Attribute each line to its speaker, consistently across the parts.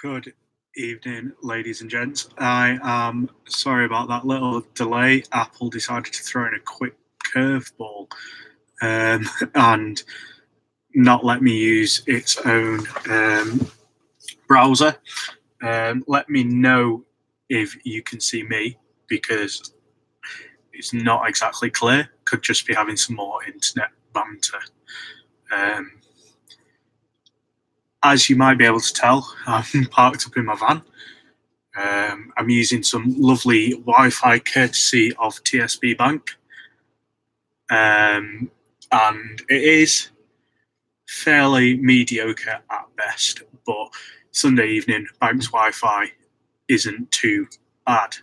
Speaker 1: Good evening, ladies and gents. I am sorry about that little delay. Apple decided to throw in a quick curveball and not let me use its own browser. Let me know if you can see me, because it's not exactly clear. Could just be having some more internet banter. As you might be able to tell, I'm parked up in my van. I'm using some lovely Wi-Fi courtesy of TSB Bank. And it is fairly mediocre at best, but Sunday evening, Bank's Wi-Fi isn't too bad.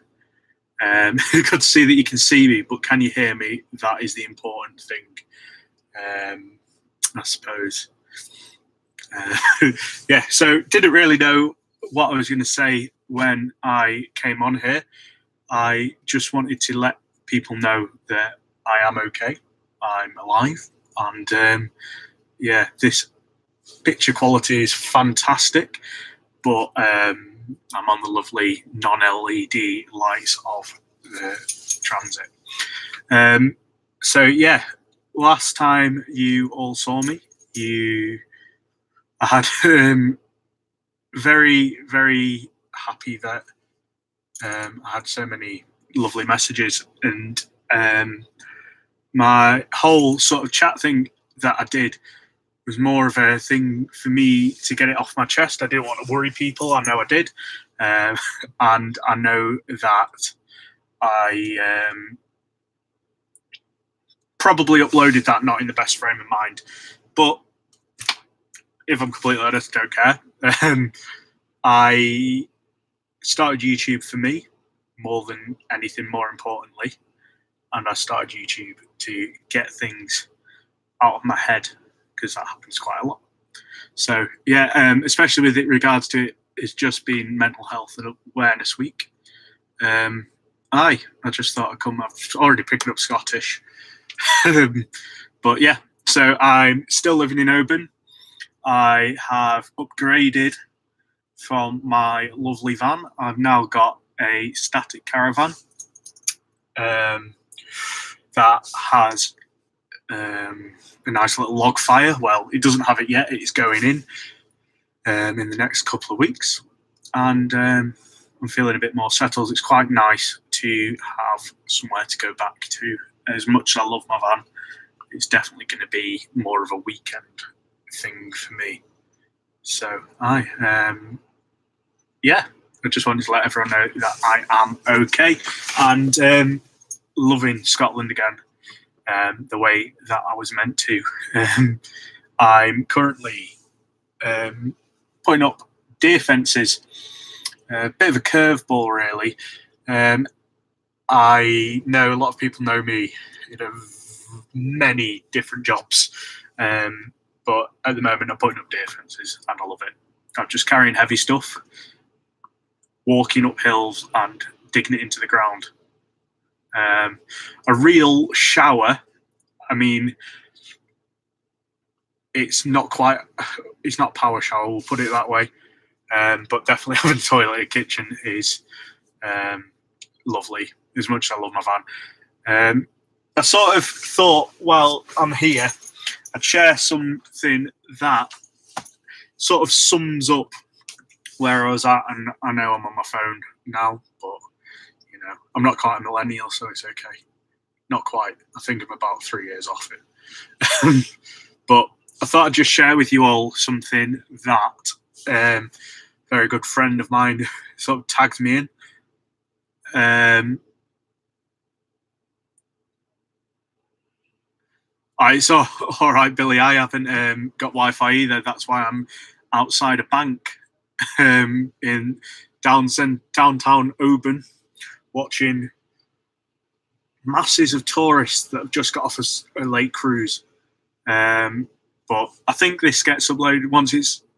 Speaker 1: Good to see that you can see me, but can you hear me? That is the important thing, I suppose. Yeah, so didn't really know what I was going to say when I came on here. I just wanted to let people know that I am okay. I'm alive, and yeah, this picture quality is fantastic, but I'm on the lovely non-LED lights of the transit. So yeah, last time you all saw me, I had very, very happy that I had so many lovely messages, and my whole sort of chat thing that I did was more of a thing for me to get it off my chest. I didn't want to worry people. I know I did, and I know that I probably uploaded that not in the best frame of mind, but if I'm completely honest, I don't care. I started YouTube for me more than anything, more importantly, and I started YouTube to get things out of my head, because that happens quite a lot. So yeah, especially with it regards to it, it's just been Mental Health and Awareness Week. I just thought I'd come. I've already picked up Scottish, but yeah. So I'm still living in Oban. I have upgraded from my lovely van. I've now got a static caravan that has a nice little log fire. Well, it doesn't have it yet. It's going in the next couple of weeks, and I'm feeling a bit more settled. It's quite nice to have somewhere to go back to. As much as I love my van, it's definitely going to be more of a weekend thing for me. So yeah, I just wanted to let everyone know that I am okay, and loving Scotland again, the way that I was meant to. I'm currently putting up deer fences, a bit of a curveball really. I know a lot of people know me in many different jobs, but at the moment I'm putting up deer fences and I love it. I'm just carrying heavy stuff, walking up hills and digging it into the ground. A real shower, I mean, it's not power shower, we'll put it that way, but definitely having a toilet and kitchen is lovely, as much as I love my van. I sort of thought, while I'm here, I'd share something that sort of sums up where I was at, and I know I'm on my phone now, but you know, I'm not quite a millennial, so it's okay. Not quite. I think I'm about 3 years off it. But I thought I'd just share with you all something that a very good friend of mine sort of tagged me in. So all right, Billy, I haven't got Wi-Fi either. That's why I'm outside a bank in downtown Oban, watching masses of tourists that have just got off a late cruise. But I think this gets uploaded once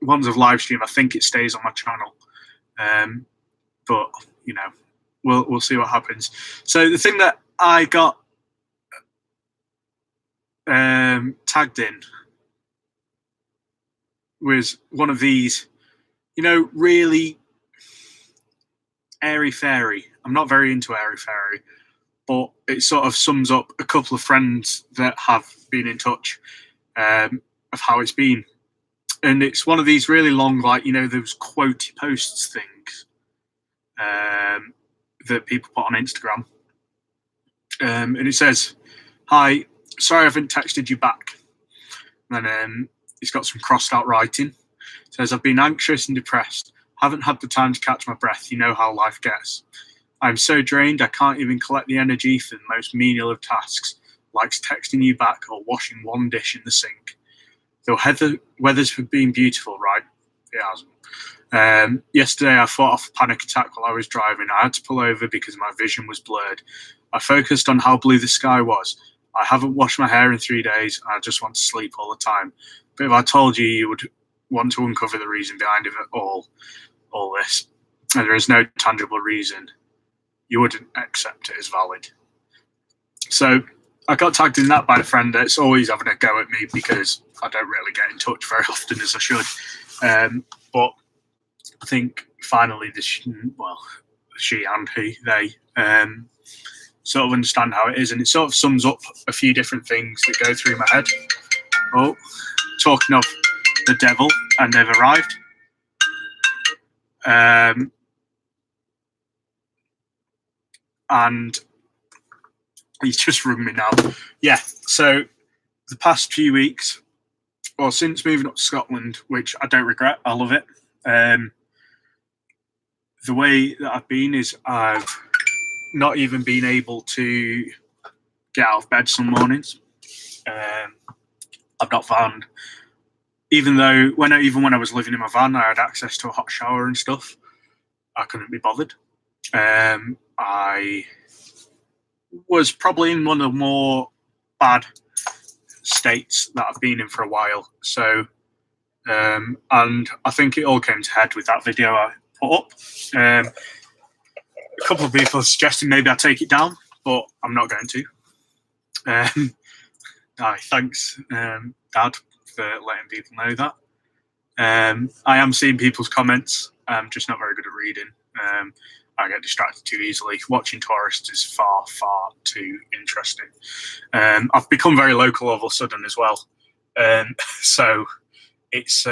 Speaker 1: I've live stream. I think it stays on my channel. But you know, we'll see what happens. So the thing that I got tagged in was one of these really airy-fairy. I'm not very into airy-fairy, but it sort of sums up a couple of friends that have been in touch of how it's been. And it's one of these really long, those quotey posts things that people put on Instagram. And it says, "Hi, sorry I haven't texted you back." And then it's got some crossed out writing. It says, "I've been anxious and depressed. Haven't had the time to catch my breath. You know how life gets. I'm so drained I can't even collect the energy for the most menial of tasks, like texting you back or washing one dish in the sink. Though weather's been beautiful, right? It hasn't. Yesterday I fought off a panic attack while I was driving. I had to pull over because my vision was blurred. I focused on how blue the sky was. I haven't washed my hair in 3 days. I just want to sleep all the time. But if I told you, you would want to uncover the reason behind it all this, and there is no tangible reason, you wouldn't accept it as valid." So I got tagged in that by a friend that's always having a go at me because I don't really get in touch very often as I should. But I think finally she and they sort of understand how it is, and it sort of sums up a few different things that go through my head. Oh, talking of the devil, and they've arrived. And he's just rung me now. Yeah, so the past few weeks, or since moving up to Scotland, which I don't regret, I love it. The way that I've been is I've not even been able to get out of bed some mornings. I've not found, even when I was living in my van, I had access to a hot shower and stuff, I couldn't be bothered. I was probably in one of the more bad states that I've been in for a while. So, and I think it all came to head with that video I put up. A couple of people suggested maybe I take it down, but I'm not going to. Thanks, Dad, for letting people know that. I am seeing people's comments. I'm just not very good at reading. I get distracted too easily. Watching tourists is far, far too interesting. I've become very local all of a sudden as well. So it's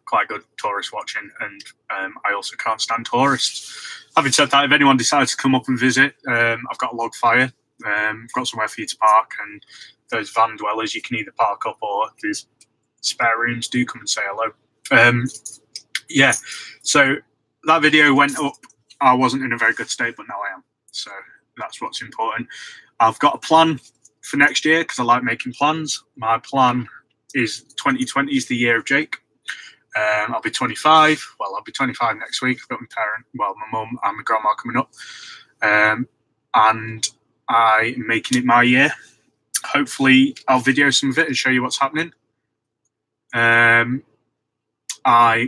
Speaker 1: quite good tourist watching, and I also can't stand tourists. Having said that, if anyone decides to come up and visit, I've got a log fire. I've got somewhere for you to park, and those van dwellers, you can either park up or there's spare rooms. Do come and say hello. Yeah, so that video went up. I wasn't in a very good state, but now I am. So that's what's important. I've got a plan for next year because I like making plans. My plan is 2020 is the year of Jake. I'll be 25. Well, I'll be 25 next week. I've got my mum and my grandma coming up. And I'm making it my year. Hopefully, I'll video some of it and show you what's happening. I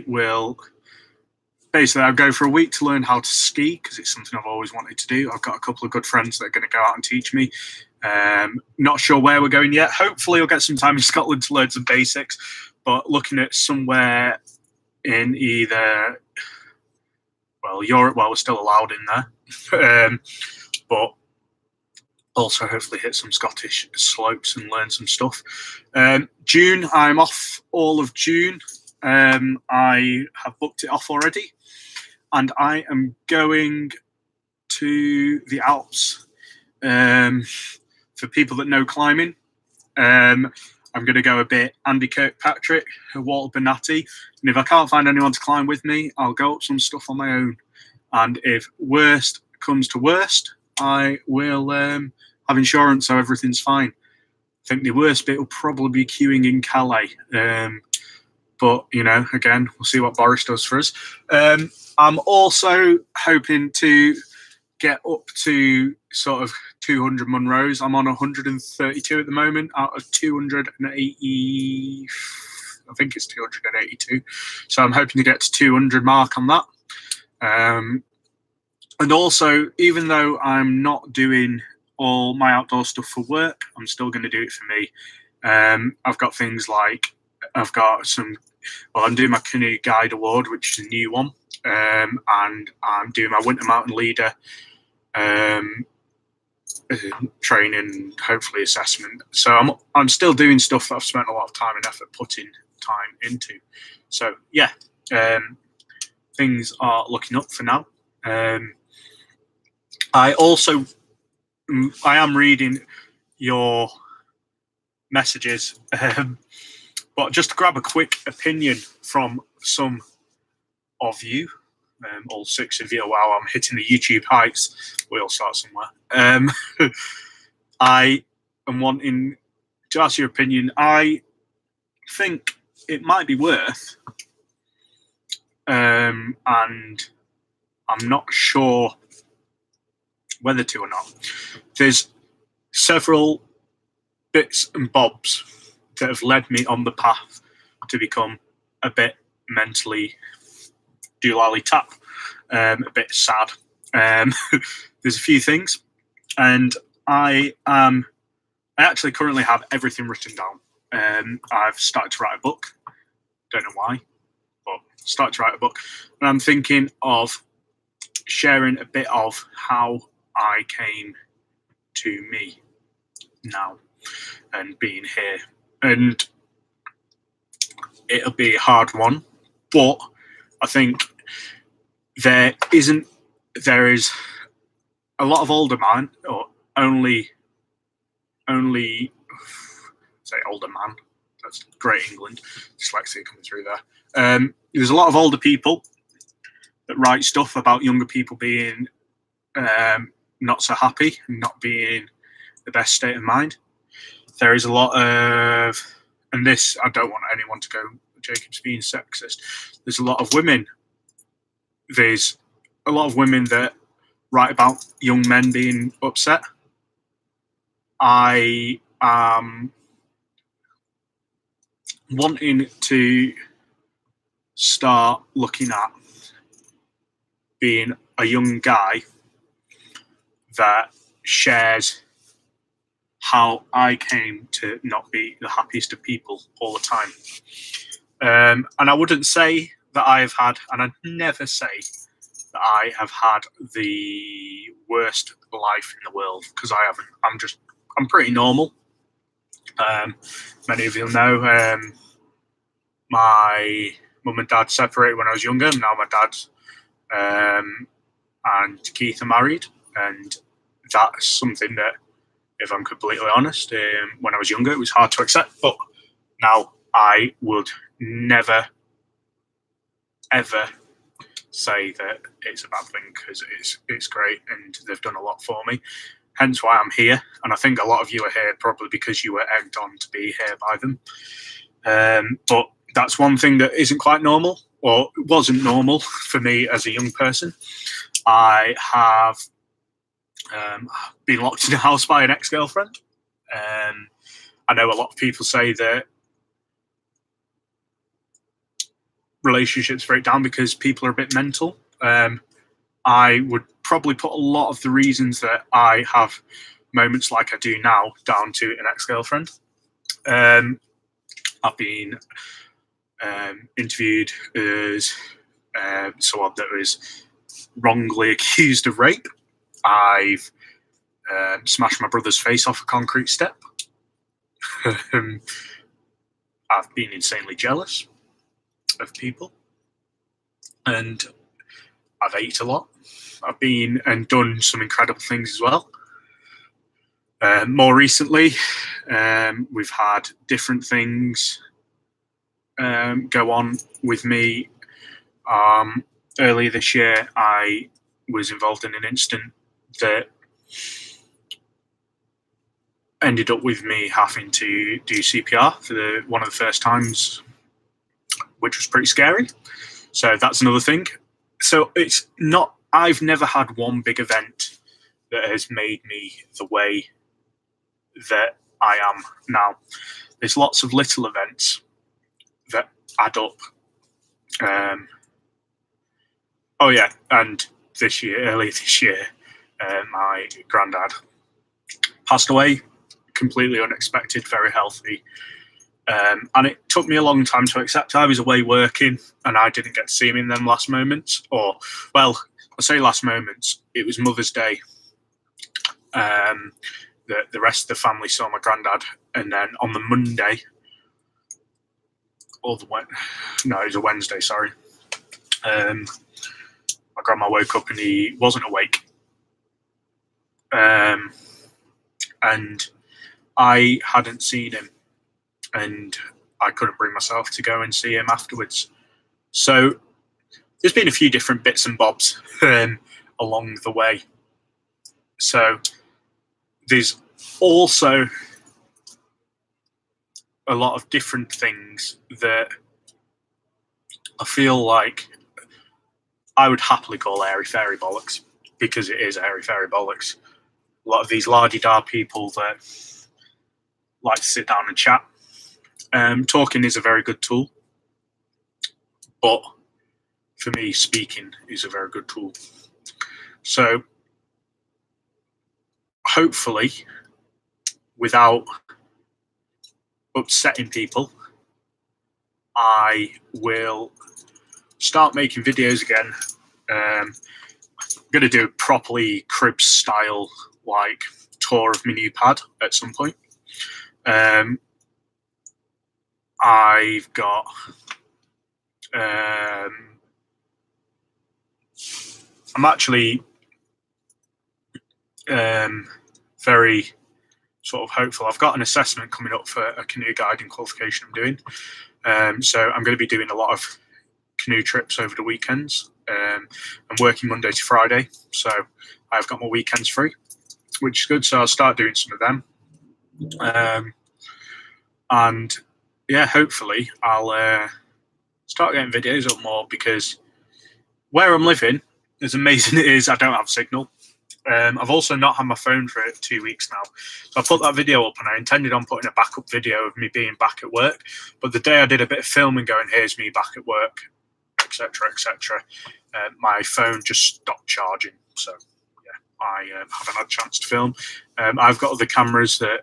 Speaker 1: will... Basically, I'll go for a week to learn how to ski because it's something I've always wanted to do. I've got a couple of good friends that are going to go out and teach me. Not sure where we're going yet. Hopefully, I'll get some time in Scotland to learn some basics. But looking at somewhere in either, Europe, we're still allowed in there. But also hopefully hit some Scottish slopes and learn some stuff. June, I'm off all of June. I have booked it off already. And I am going to the Alps. For people that know climbing, I'm going to go a bit Andy Kirkpatrick, Walter Bonatti. And if I can't find anyone to climb with me, I'll go up some stuff on my own. And if worst comes to worst, I will have insurance, so everything's fine. I think the worst bit will probably be queuing in Calais. But, again, we'll see what Boris does for us. I'm also hoping to get up to sort of 200 Munros. I'm on 132 at the moment out of 280. I think it's 282. So I'm hoping to get to 200 mark on that. And also, even though I'm not doing all my outdoor stuff for work, I'm still going to do it for me. I've got things like I've got some I'm doing my Canoe Guide Award, which is a new one, and I'm doing my Winter Mountain Leader training, hopefully assessment. So I'm still doing stuff that I've spent a lot of time and effort putting time into. So yeah, things are looking up for now. I am reading your messages, but just to grab a quick opinion from some of you, all 6 of you. Wow, I'm hitting the YouTube heights. We all start somewhere. I am wanting to ask your opinion. I think it might be worth, and I'm not sure whether to or not. There's several bits and bobs that have led me on the path to become a bit mentally doolally tap, a bit sad. There's a few things, and I actually currently have everything written down. I've started to write a book. Don't know why, but started to write a book, and I'm thinking of sharing a bit of how I came to me now and being here. And it'll be a hard one, but I think there is a lot of older man, or only say older man. That's great England, dyslexia coming through there. There's a lot of older people that write stuff about younger people being not so happy, not being the best state of mind. There is a lot of, and this, I don't want anyone to go, Jacob's being sexist. There's a lot of women. There's a lot of women that write about young men being upset. I am wanting to start looking at being a young guy that shares how I came to not be the happiest of people all the time. And I wouldn't say that I have had, and I'd never say that I have had the worst life in the world, because I haven't. I'm pretty normal. Many of you know, my mum and dad separated when I was younger. Now my dad's and Keith are married, and that's something that, if I'm completely honest, when I was younger, it was hard to accept. But now I would never, ever say that it's a bad thing, because it's great, and they've done a lot for me. Hence why I'm here. And I think a lot of you are here probably because you were egged on to be here by them. But that's one thing that isn't quite normal, or wasn't normal for me as a young person. I have been locked in a house by an ex-girlfriend. I know a lot of people say that relationships break down because people are a bit mental. I would probably put a lot of the reasons that I have moments like I do now down to an ex-girlfriend. I've been interviewed as someone that was wrongly accused of rape. I've smashed my brother's face off a concrete step. I've been insanely jealous of people, and I've ate a lot. I've been and done some incredible things as well. More recently, we've had different things go on with me. Earlier this year, I was involved in an incident that ended up with me having to do CPR for one of the first times, which was pretty scary. So that's another thing. So it's not, I've never had one big event that has made me the way that I am now. There's lots of little events that add up. Oh yeah, and earlier this year, my granddad passed away, completely unexpected, very healthy, And it took me a long time to accept. I was away working and I didn't get to see him in them last moments. Or, well, I say last moments, it was Mother's Day. The rest of the family saw my granddad. And then on the Monday, it was a Wednesday, sorry. My grandma woke up and he wasn't awake. And I hadn't seen him. And I couldn't bring myself to go and see him afterwards. So there's been a few different bits and bobs along the way. So there's also a lot of different things that I feel like I would happily call airy-fairy bollocks, because it is airy-fairy bollocks. A lot of these la-di-da people that like to sit down and chat. Talking is a very good tool, but for me, speaking is a very good tool. So hopefully, without upsetting people, I will start making videos again. I'm going to do a properly Cribs style like tour of my new pad at some point. I've got I'm actually very sort of hopeful. I've got an assessment coming up for a canoe guiding qualification I'm doing. So I'm going to be doing a lot of canoe trips over the weekends. I'm working Monday to Friday, so I've got my weekends free, which is good. So I'll start doing some of them. And yeah, hopefully I'll start getting videos up more, because where I'm living, as amazing it is, I don't have signal. I've also not had my phone for 2 weeks now. So I put that video up and I intended on putting a backup video of me being back at work. But the day I did a bit of filming going, here's me back at work, etc., etc., my phone just stopped charging. So yeah, I haven't had a chance to film. I've got other cameras that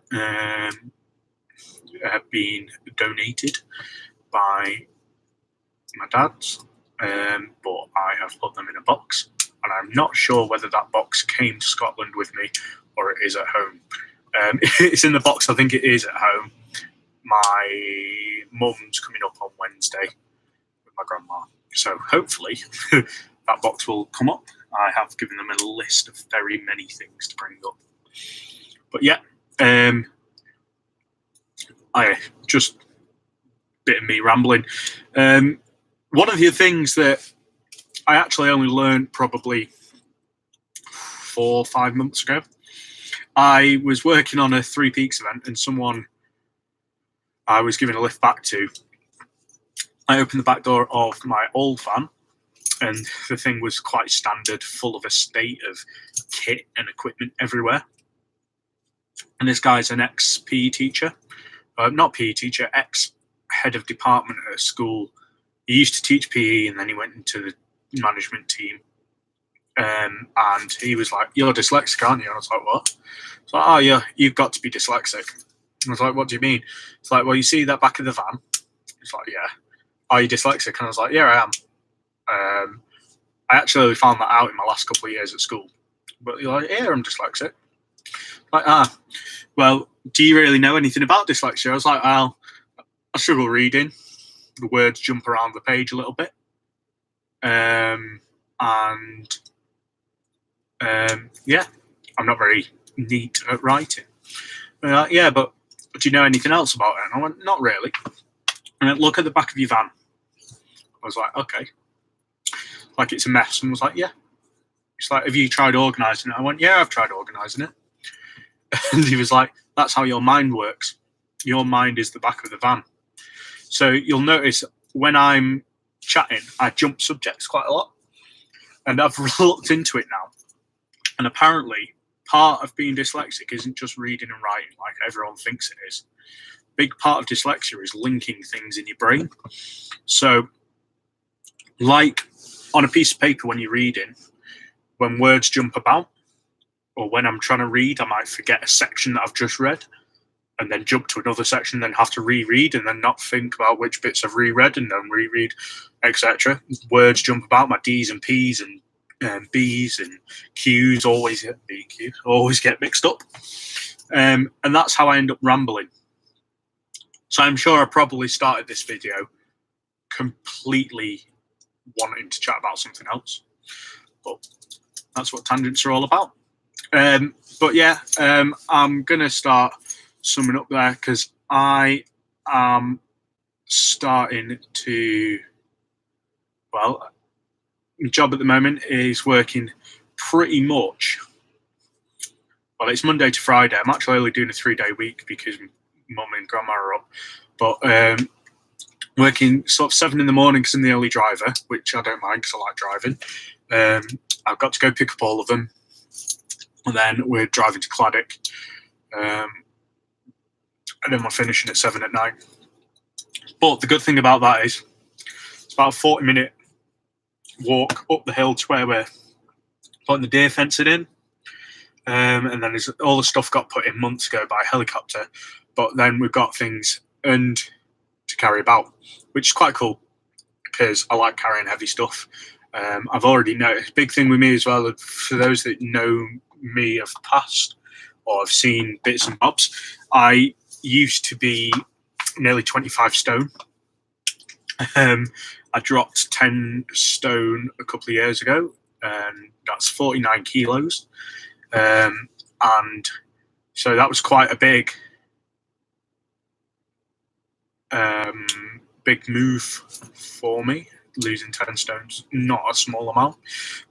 Speaker 1: have been donated by my dad's, but I have put them in a box. And I'm not sure whether that box came to Scotland with me or it is at home. If it's in the box, I think it is at home. My mum's coming up on Wednesday with my grandma. So hopefully that box will come up. I have given them a list of very many things to bring up. But yeah, I just a bit of me rambling. One of the things that I actually only learned probably 4 or 5 months ago. I was working on a Three Peaks event, and someone I was giving a lift back to, I opened the back door of my old van, and the thing was quite standard, full of a state of kit and equipment everywhere. And this guy's an ex-PE teacher, not PE teacher, ex-head of department at a school. He used to teach PE, and then he went into the management team, and he was like, "You're dyslexic, aren't you?" And I was like, "What?" It's like, "Oh yeah, you've got to be dyslexic." I was like, "What do you mean?" It's like, "Well, you see that back of the van?" It's like, "Yeah." "Are you dyslexic?" And I was like, "Yeah, I am." I actually found that out in my last couple of years at school. But you're like, "Yeah, I'm dyslexic." Like, well, do you really know anything about dyslexia? I was like, "Well, I struggle reading. The words jump around the page a little bit. Yeah, I'm not very neat at writing." And like, "Yeah, but do you know anything else about it?" And I went, "Not really." And I went, "Look at the back of your van." I was like, "Okay." Like, it's a mess. And I was like, "Yeah." He's like, "Have you tried organising it?" I went, "Yeah, I've tried organising it." And he was like, "That's how your mind works. Your mind is the back of the van." So you'll notice when I'm chatting, I jump subjects quite a lot. And I've looked into it now. And apparently, part of being dyslexic isn't just reading and writing like everyone thinks it is. Big part of dyslexia is linking things in your brain. So, like on a piece of paper when you're reading, when words jump about, or when I'm trying to read, I might forget a section that I've just read. and then jump to another section, then have to reread, and then not think about which bits I've reread, and then reread, etc. Words jump about. My D's and P's and B's and Q's always get mixed up, and that's how I end up rambling. So I'm sure I probably started this video completely wanting to chat about something else, but that's what tangents are all about. But yeah, I'm gonna start summing up there because I am starting to, well, my job at the moment is working pretty much, well, it's Monday to Friday. I'm actually only doing a 3-day week because mum and grandma are up, but working sort of 7 in the morning because I'm the only driver, which I don't mind because I like driving. I've got to go pick up all of them, and then we're driving to Claddock, and then we're finishing at 7 at night. But the good thing about that is it's about a 40-minute walk up the hill to where we're putting the deer fencing in, and then all the stuff got put in months ago by helicopter, but then we've got things to carry about, which is quite cool because I like carrying heavy stuff. I've already noticed, big thing with me as well, for those that know me of the past or have seen bits and bobs, I used to be nearly 25 stone. I dropped 10 stone a couple of years ago, and that's 49 kilos. And so that was quite a big move for me, losing 10 stones, not a small amount.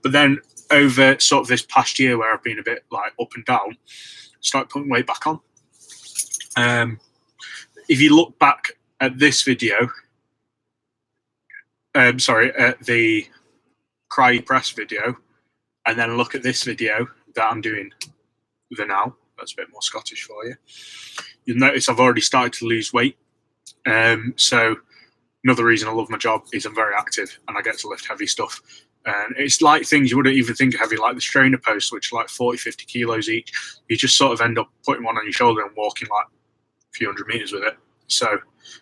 Speaker 1: But then over sort of this past year where I've been a bit like up and down, start putting weight back on. If you look back at this video, at the Cry Press video, and then look at this video that I'm doing the now, that's a bit more Scottish for you, you'll notice I've already started to lose weight. So another reason I love my job is I'm very active and I get to lift heavy stuff. And it's like things you wouldn't even think of heavy, like the strainer posts, which are like 40, 50 kilos each. You just sort of end up putting one on your shoulder and walking like a few hundred meters with it. So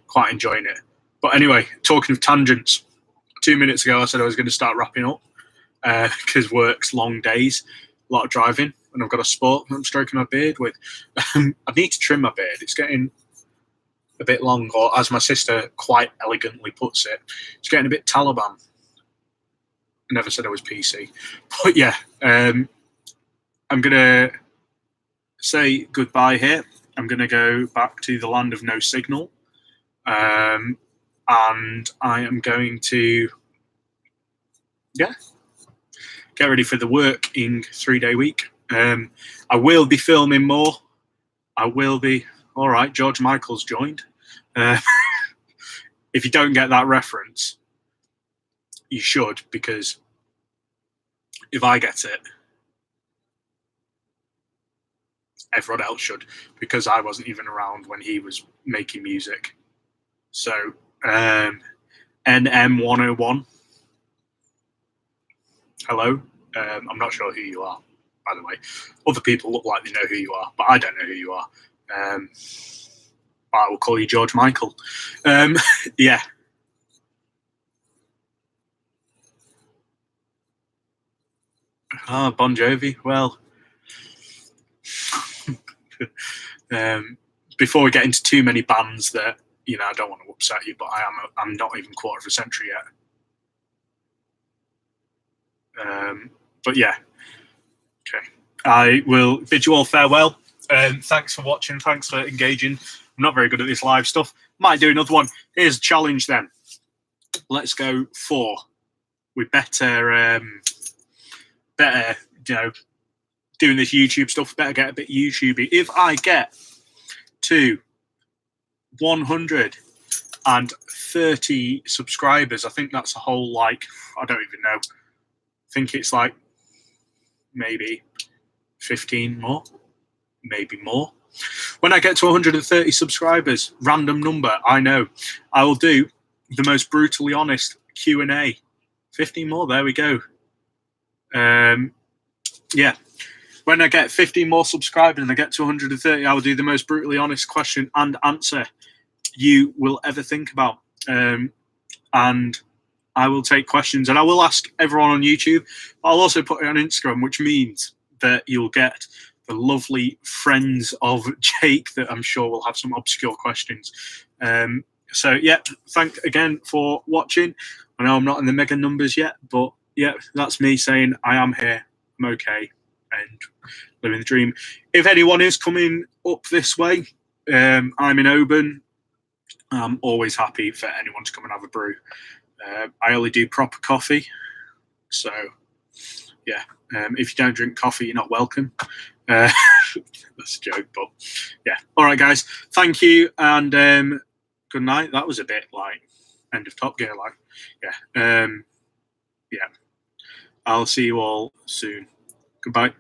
Speaker 1: quite enjoying it. But anyway, talking of tangents, 2 minutes ago I said I was going to start wrapping up because work's long days, a lot of driving, and I've got a sport I'm stroking my beard with. I need to trim my beard. It's getting a bit long, or as my sister quite elegantly puts it, it's getting a bit Taliban. I never said I was PC. But yeah, I'm going to say goodbye here. I'm going to go back to the land of no signal. And I am going to, yeah, get ready for the working 3-day week. I will be filming more. I will be. All right, George Michael's joined. If you don't get that reference, you should, because if I get it, everyone else should, because I wasn't even around when he was making music. So, NM101, hello. I'm not sure who you are, by the way. Other people look like they know who you are, but I don't know who you are. I will call you George Michael. Yeah. Ah, Bon Jovi. Well, before we get into too many bands that, you know, I don't want to upset you, but I'm not even quarter of a century yet. But yeah. Okay. I will bid you all farewell. Thanks for watching. Thanks for engaging. I'm not very good at this live stuff. Might do another one. Here's a challenge then. Let's go for, we better, you know, doing this YouTube stuff, better get a bit YouTubey. If I get to 130 subscribers, I think that's a whole, like, I don't even know. I think it's like maybe 15 more, maybe more. When I get to 130 subscribers, random number, I know, I will do the most brutally honest Q&A. 15 more, there we go. Yeah. when I get 50 more subscribers and I get to 130, I will do the most brutally honest question and answer you will ever think about. And I will take questions, and I will ask everyone on YouTube. I'll also put it on Instagram, which means that you'll get the lovely friends of Jake that I'm sure will have some obscure questions. So yeah, thank again for watching. I know I'm not in the mega numbers yet, but yeah, that's me saying I am here, I'm okay, and living the dream. If anyone is coming up this way, I'm in Oban. I'm always happy for anyone to come and have a brew. I only do proper coffee, so yeah. If you don't drink coffee, you're not welcome. That's a joke, but yeah. All right, guys. Thank you, and good night. That was a bit like end of Top Gear, like yeah. Yeah. I'll see you all soon. Goodbye.